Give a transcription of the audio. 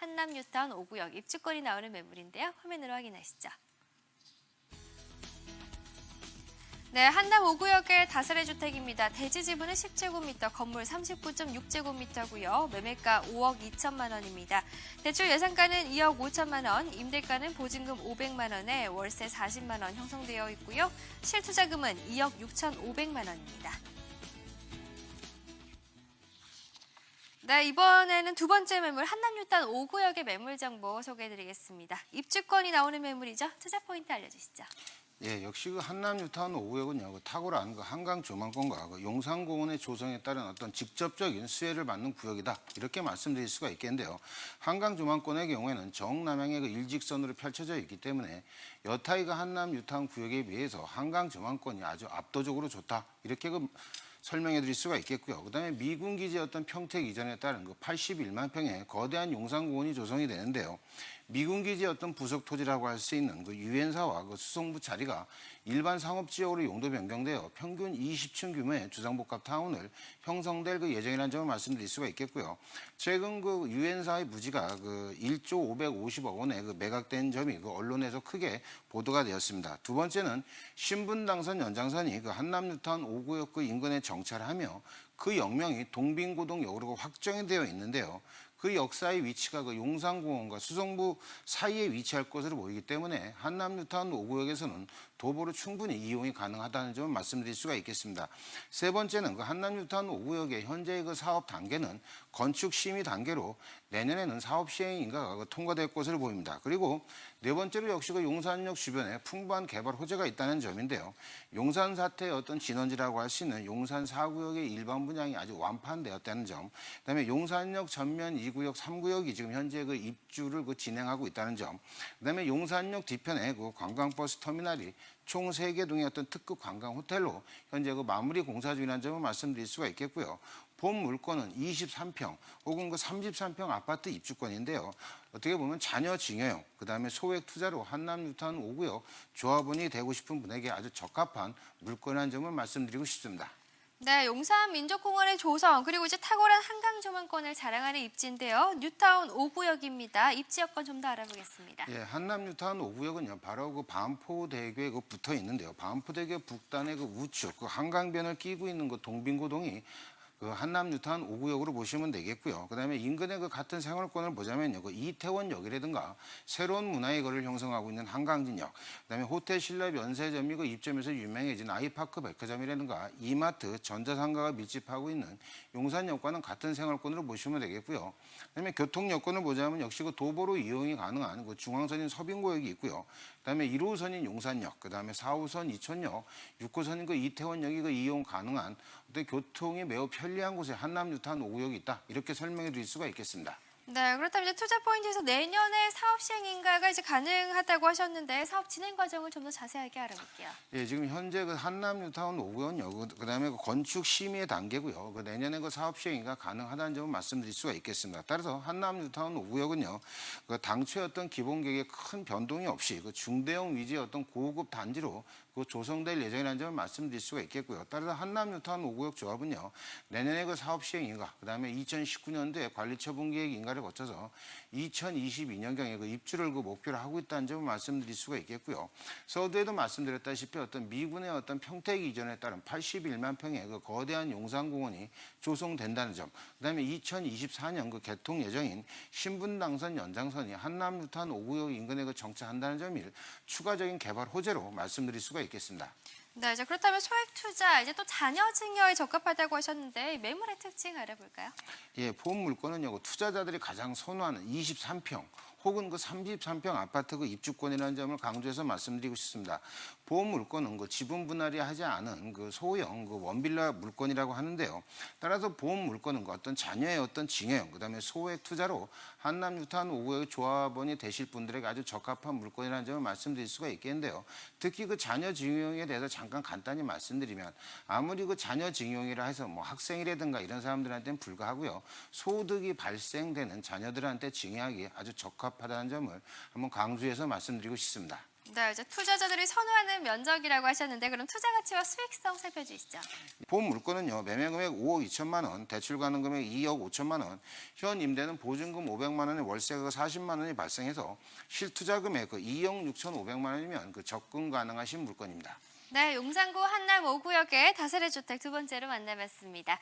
한남 뉴타운 5구역 입주권이 나오는 매물인데요. 화면으로 확인하시죠. 네, 한남 5구역의 다세대 주택입니다. 대지 지분은 10제곱미터, 건물 39.6제곱미터고요. 매매가 5억 2천만 원입니다. 대출 예상가는 2억 5천만 원, 임대가는 보증금 500만 원에 월세 40만 원 형성되어 있고요. 실투자금은 2억 6,500만 원입니다. 네, 이번에는 두 번째 매물 한남 뉴타운 5구역의 매물 정보 소개해드리겠습니다. 입주권이 나오는 매물이죠. 투자 포인트 알려주시죠. 예, 역시 그 한남 뉴타운 5구역은요, 그 탁월한 그 한강 조망권과 그 용산공원의 조성에 따른 어떤 직접적인 수혜를 받는 구역이다. 이렇게 말씀드릴 수가 있겠는데요. 한강 조망권의 경우에는 정남향의 그 일직선으로 펼쳐져 있기 때문에 여타의 그 한남 뉴타운 구역에 비해서 한강 조망권이 아주 압도적으로 좋다. 이렇게 설명해 드릴 수가 있겠고요. 그다음에 미군 기지의 어떤 평택 이전에 따른 그 81만 평의 거대한 용산공원이 조성이 되는데요. 미군 기지의 어떤 부속 토지라고 할 수 있는 그 유엔사와 그 수송부 자리가 일반 상업지역으로 용도 변경되어 평균 20층 규모의 주상복합 타운을 형성될 그 예정이라는 점을 말씀드릴 수가 있겠고요. 최근 그 유엔사의 부지가 그 1조 550억 원에 그 매각된 점이 그 언론에서 크게 보도가 되었습니다. 두 번째는 신분당선 연장선이 그 한남 뉴타운 5구역 그 인근에 정차하며 그 역명이 동빙고동역으로 확정이 되어 있는데요. 그 역사의 위치가 그 용산공원과 수성부 사이에 위치할 것으로 보이기 때문에 한남 뉴타운 5구역에서는 도보로 충분히 이용이 가능하다는 점을 말씀드릴 수가 있겠습니다. 세 번째는 그 한남 뉴타운 5구역의 현재의 그 사업 단계는 건축 심의 단계로 내년에는 사업 시행 인가가 통과될 것으로 보입니다. 그리고 네 번째로 역시 그 용산역 주변에 풍부한 개발 호재가 있다는 점인데요. 용산 사태의 어떤 진원지라고 할 수 있는 용산 4구역의 일반 분양이 아주 완판되었다는 점, 그다음에 용산역 전면 2구역, 3구역이 지금 현재 그 입주를 진행하고 있다는 점, 그다음에 용산역 뒤편에 그 관광버스 터미널이 총 3개 동의 어떤 특급 관광 호텔로 현재 그 마무리 공사 중이라는 점을 말씀드릴 수가 있겠고요. 본 물건은 23평 혹은 그 33평 아파트 입주권인데요. 어떻게 보면 자녀 증여형, 그다음에 소액 투자로 한남 뉴타운 5구역 조합원이 되고 싶은 분에게 아주 적합한 물건이라는 점을 말씀드리고 싶습니다. 네, 용산 민족공원의 조성 그리고 이제 탁월한 한강 조망권을 자랑하는 입지인데요. 뉴타운 5구역입니다. 입지 여건 좀 더 알아보겠습니다. 예, 한남 뉴타운 5구역은요, 바로 그 반포대교에 붙어 있는데요. 반포대교 북단의 그 우측, 그 한강변을 끼고 있는 그 동빙고동이 그 한남 뉴타운 5구역으로 보시면 되겠고요. 그다음에 인근의 그 같은 생활권을 보자면요, 그 이태원역이라든가 새로운 문화의 거리를 형성하고 있는 한강진역, 그다음에 호텔 신라 면세점이 그 입점에서 유명해진 아이파크 백화점이라든가 이마트, 전자상가가 밀집하고 있는 용산역과는 같은 생활권으로 보시면 되겠고요. 그다음에 교통 여건을 보자면 역시 그 도보로 이용이 가능한 그 중앙선인 서빙고역이 있고요. 그다음에 1호선인 용산역, 그다음에 4호선 이천역, 6호선인 그 이태원역이 그 이용 가능한 어떤 교통이 매우 편리한 곳에 한남 뉴타운 5구역이 있다. 이렇게 설명해 드릴 수가 있겠습니다. 네, 그렇다면 이제 투자 포인트에서 내년에 사업 시행 인가가 이제 가능하다고 하셨는데 사업 진행 과정을 좀 더 자세하게 알아볼게요. 예, 지금 현재 그 한남 뉴타운 5구역은요. 그다음에 그 건축 심의 단계고요. 그 내년에 그 사업 시행이 가능하다는 점을 말씀드릴 수가 있겠습니다. 따라서 한남 뉴타운 5구역은요. 그 당초의 어떤 기본 계획에 큰 변동이 없이 그 중대형 위주의 어떤 고급 단지로 그 조성될 예정이라는 점을 말씀드릴 수가 있겠고요. 따라서 한남 뉴타운 5구역 조합은요. 내년에 그 사업 시행 인가, 그다음에 2019년도에 관리처분 계획 인가를 거쳐서 2022년경에 그 입주를 그 목표로 하고 있다는 점을 말씀드릴 수가 있겠고요. 서두에도 말씀드렸다시피 어떤 미군의 어떤 평택 이전에 따른 81만 평의 그 거대한 용산공원이 조성된다는 점, 그다음에 2024년 그 개통 예정인 신분당선 연장선이 한남 뉴타운 5구역 인근에 그 정차한다는 점이 추가적인 개발 호재로 말씀드릴 수가 있겠습니다. 네, 이제 그렇다면 소액 투자 이제 또 자녀 증여에 적합하다고 하셨는데 매물의 특징 알아볼까요? 예, 본 물건은요, 투자자들이 가장 선호하는 23평 혹은 그 33평 아파트 그 입주권이라는 점을 강조해서 말씀드리고 싶습니다. 보험 물건은 그 지분 분할이 하지 않은 그 소형 그 원빌라 물건이라고 하는데요. 따라서 보험 물건은 그 어떤 자녀의 어떤 증여형, 그다음에 소액 투자로 한남 뉴타운 5구역 조합원이 되실 분들에게 아주 적합한 물건이라는 점을 말씀드릴 수가 있겠는데요. 특히 그 자녀 증여형에 대해서 잠깐 간단히 말씀드리면 아무리 그 자녀 증여형이라 해서 뭐 학생이라든가 이런 사람들한테는 불가하고요. 소득이 발생되는 자녀들한테 증여하기 아주 적합하다는 점을 한번 강조해서 말씀드리고 싶습니다. 네, 이제 투자자들이 선호하는 면적이라고 하셨는데 그럼 투자 가치와 수익성 살펴주시죠. 본 물건은요, 매매 금액 5억 2천만 원, 대출 가능 금액 2억 5천만 원, 현 임대는 보증금 500만 원에 월세가 40만 원이 발생해서 실투자 금액 2억 6천5백만 원이면 접근 가능하신 물건입니다. 네, 용산구 한남 5구역의 다세대 주택 두 번째로 만나봤습니다.